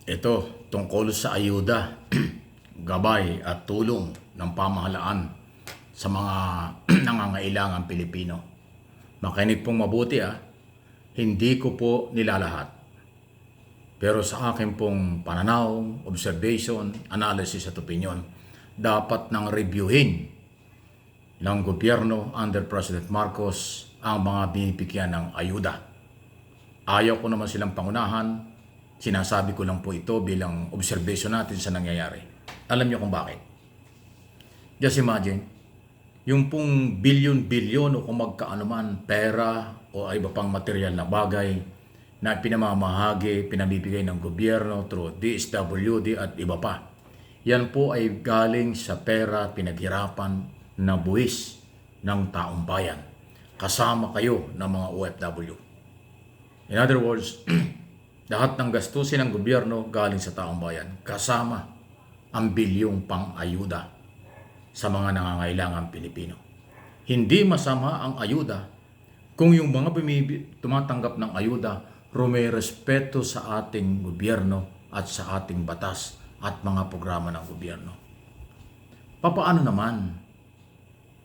Ito, tungkol sa ayuda, gabay at tulong ng pamahalaan sa mga nangangailangang Pilipino. Makinig pong mabuti hindi ko po nilalahat. Pero sa akin pong pananaw, observation, analysis at opinion, dapat nang reviewin ng gobyerno under President Marcos ang mga binibigyan ng ayuda. Ayaw ko naman silang pangunahan. Sinasabi ko lang po ito bilang observation natin sa nangyayari. Alam niyo kung bakit? Just imagine, yung pong bilyon-bilyon o kung magkaano man pera o iba pang material na bagay na pinamamahagi, pinabibigay ng gobyerno through DSWD at iba pa. Yan po ay galing sa pera pinaghirapan na buwis ng taong bayan. Kasama kayo ng mga OFW. In other words, lahat ng gastusin ng gobyerno galing sa taong bayan, kasama ang bilyong pang-ayuda sa mga nangangailangang Pilipino. Hindi masama ang ayuda kung yung mga tumatanggap ng ayuda rumerespeto sa ating gobyerno at sa ating batas at mga programa ng gobyerno. Papaano naman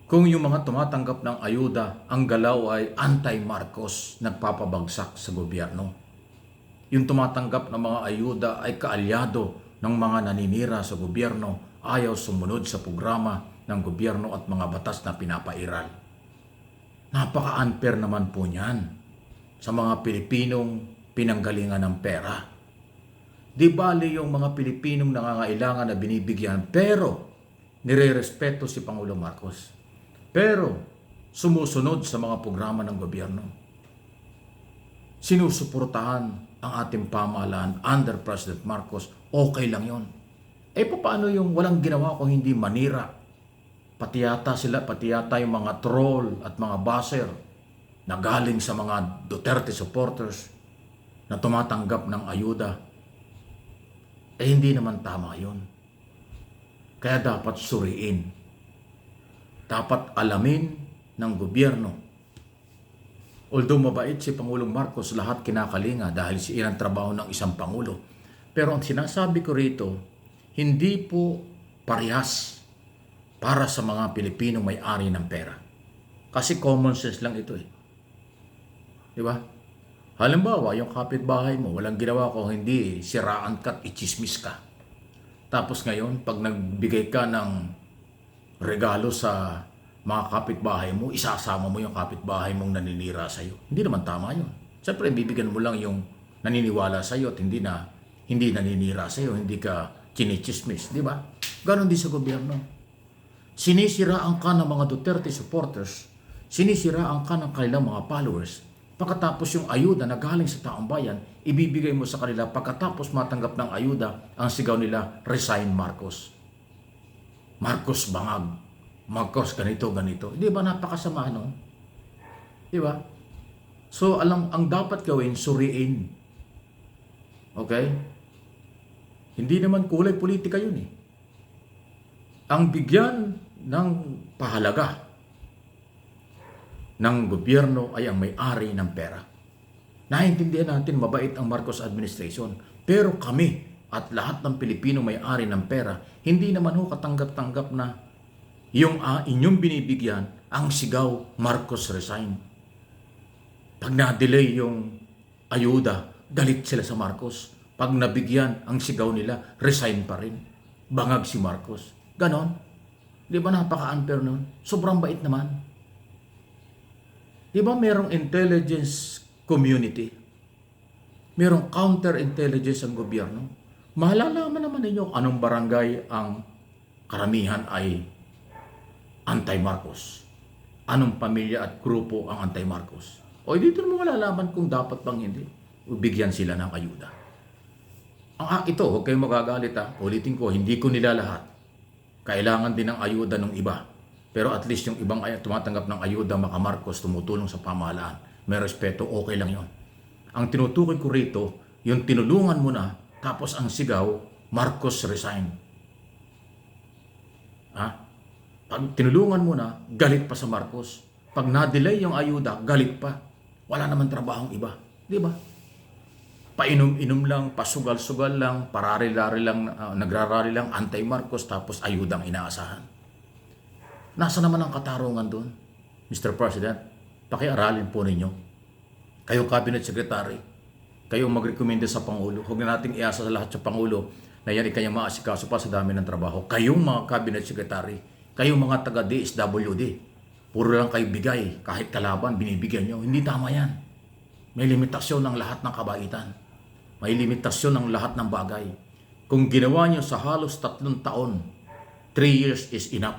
kung yung mga tumatanggap ng ayuda, ang galaw ay anti-Marcos, nagpapabagsak sa gobyerno? Yung tumatanggap ng mga ayuda ay kaalyado ng mga naninira sa gobyerno, ayaw sumunod sa programa ng gobyerno at mga batas na pinapairal. Napaka-unfair naman po niyan sa mga Pilipinong pinanggalingan ng pera. Di bali yung mga Pilipinong nangangailangan na binibigyan, pero nire-respeto si Pangulong Marcos. Pero sumusunod sa mga programa ng gobyerno. Sinusuportahan ang ating pamahalaan under President Marcos, okay lang yon. Paano yung walang ginawa kung hindi manira? Pati yata yung mga troll at mga baser na galing sa mga Duterte supporters na tumatanggap ng ayuda. Hindi naman tama yon. Kaya dapat suriin. Dapat alamin ng gobyerno. Although mabait si Pangulong Marcos, lahat kinakalinga dahil iyan ang trabaho ng isang Pangulo. Pero ang sinasabi ko rito, hindi po parehas para sa mga Pilipinong may-ari ng pera. Kasi common sense lang ito Di ba? Halimbawa, yung kapitbahay mo, walang ginawa ko hindi siraan ka at ichismis ka. Tapos ngayon, pag nagbigay ka ng regalo sa mga kapitbahay mo, isasama mo yung kapitbahay mong naninira sa iyo. Hindi naman tama yun. Siyempre, bibigyan mo lang yung naniniwala sa iyo at hindi naninira sa iyo, hindi ka chinichismis, di ba? Ganon din sa gobyerno. Sinisiraan ka ng mga Duterte supporters, sinisiraan ka ng kanilang mga followers. Pagkatapos yung ayuda na galing sa taong bayan, ibibigay mo sa kanila pagkatapos matanggap ng ayuda, ang sigaw nila, resign Marcos. Marcos bangag. Marcos ganito. Di ba napakasama no? Di ba? So ang dapat gawin, suriin. Okay? Hindi naman kulay politika yun Ang bigyan ng pahalaga ng gobyerno ay ang may-ari ng pera. Naintindihan natin mabait ang Marcos administration, pero kami at lahat ng Pilipino may-ari ng pera, hindi naman katanggap-tanggap na yung inyong binibigyan, ang sigaw, Marcos resign. Pag na-delay yung ayuda, galit sila sa Marcos. Pag nabigyan, ang sigaw nila, resign pa rin. Bangag si Marcos. Ganon. Di ba napaka-unfair nun? Sobrang bait naman. Di ba merong intelligence community? Merong counter-intelligence ang gobyerno? Malalaman naman ninyo anong barangay ang karamihan ay anti-Marcos. Anong pamilya at grupo ang anti-Marcos? O dito mo malalaman kung dapat bang hindi. Bigyan sila ng ayuda. Ito, huwag kayong magagalit Ulitin ko, hindi ko nilalahat. Kailangan din ng ayuda ng iba. Pero at least yung ibang tumatanggap ng ayuda, maka-Marcos, tumutulong sa pamahalaan. May respeto, okay lang yon. Ang tinutukoy ko rito, yung tinulungan mo na, tapos ang sigaw, Marcos resign. Pag tinulungan mo na, galit pa sa Marcos. Pag na-delay yung ayuda, galit pa. Wala naman trabahong iba. Di ba? Painom-inom lang, pasugal-sugal lang, parari-lari lang, nagrarally lang, anti-Marcos, tapos ayudang inaasahan. Nasa naman ang katarungan doon, Mr. President? Pakiaralin po ninyo. Kayong Cabinet Secretary, kayong magrekomenda sa Pangulo. Huwag na nating iasa sa lahat sa Pangulo na yan ikanyang maasikaso pa sa dami ng trabaho. Kayong mga Cabinet Secretary, kayong mga taga-DSWD, puro lang kayo bigay, kahit kalaban, binibigyan nyo. Hindi tama yan. May limitasyon ng lahat ng kabaitan. May limitasyon ng lahat ng bagay. Kung ginawa nyo sa halos 3 taon, 3 years is enough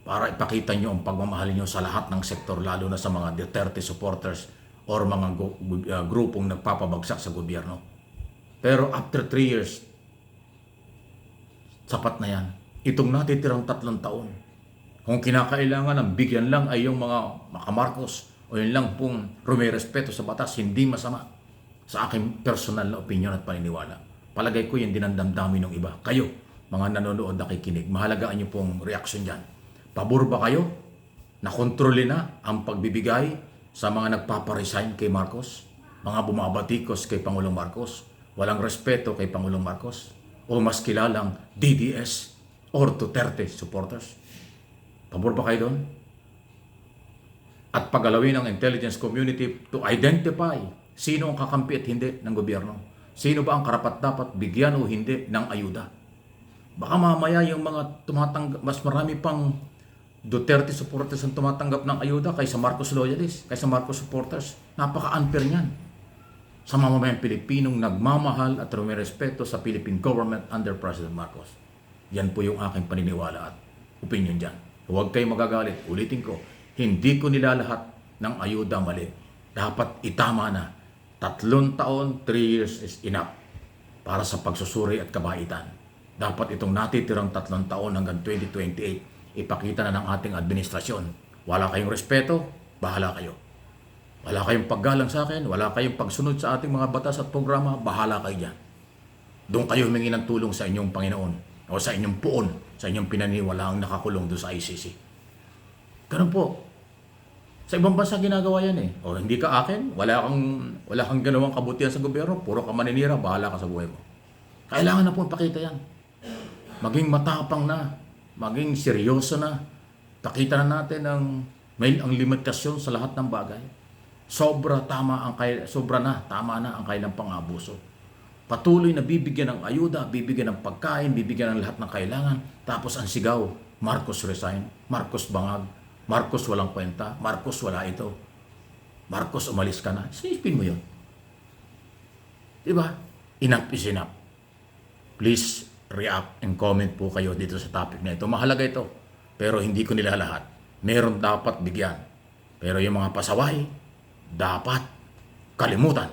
para ipakita nyo ang pagmamahal nyo sa lahat ng sektor, lalo na sa mga Duterte supporters or mga grupong nagpapabagsak sa gobyerno. Pero after 3 years, sapat na yan. Itong natitirang 3 taon, kung kinakailangan ng bigyan lang ay yung mga Marcos o yun lang pong rumirespeto sa batas, hindi masama sa aking personal na opinion at paniniwala. Palagay ko yung dinandamdamin ng iba. Kayo, mga nanonood na kikinig, mahalagaan nyo pong reaksyon dyan. Pabor ba kayo na kontrolin na ang pagbibigay sa mga nagpaparesign kay Marcos? Mga bumabatikos kay Pangulong Marcos? Walang respeto kay Pangulong Marcos? O mas kilalang DDS or Duterte supporters? Pabor ba kayo doon? At pagalawin ng intelligence community to identify sino ang kakampi at hindi ng gobyerno. Sino ba ang karapat-dapat bigyan o hindi ng ayuda? Baka mamaya yung mga tumatanggap, mas marami pang Duterte supporters ang tumatanggap ng ayuda kaysa Marcos loyalists, kaysa Marcos supporters. Napaka-unfair niyan sa mamamayang Pilipinong nagmamahal at rumirespeto sa Philippine government under President Marcos. Yan po yung aking paniniwala at opinion dyan. Huwag kayong magagalit. Ulitin ko, hindi ko nilalahat ng ayuda mali. Dapat itama na. 3 taon, 3 years is enough para sa pagsusuri at kabaitan. Dapat itong natitirang 3 taon hanggang 2028 ipakita na ng ating administrasyon. Wala kayong respeto, bahala kayo. Wala kayong paggalang sa akin, wala kayong pagsunod sa ating mga batas at programa, bahala kayo dyan. Doon kayo humingi ng tulong sa inyong Panginoon o sa inyong puon, sa inyong pinaniwalaang nakakulong doon sa ICC. Ganun po. Sa ibang bansa ginagawa yan eh. O hindi ka akin, wala kang ginawang kabutihan sa gobyerno, puro ka maninira, bahala ka sa buhay mo. Kailangan na po ipakita yan. Maging matapang na, maging seryoso na. Pakita na natin ang limitasyon sa lahat ng bagay. Tama na ang kailang pang-abuso. Patuloy na bibigyan ng ayuda, bibigyan ng pagkain, bibigyan ng lahat ng kailangan. Tapos ang sigaw, Marcos resign, Marcos bangag, Marcos walang kwenta, Marcos wala ito. Marcos umalis ka na. Isipin mo yun. Diba? Enough is enough. Please react and comment po kayo dito sa topic na ito. Mahalaga ito. Pero hindi ko nila lahat. Meron dapat bigyan. Pero yung mga pasaway, dapat kalimutan.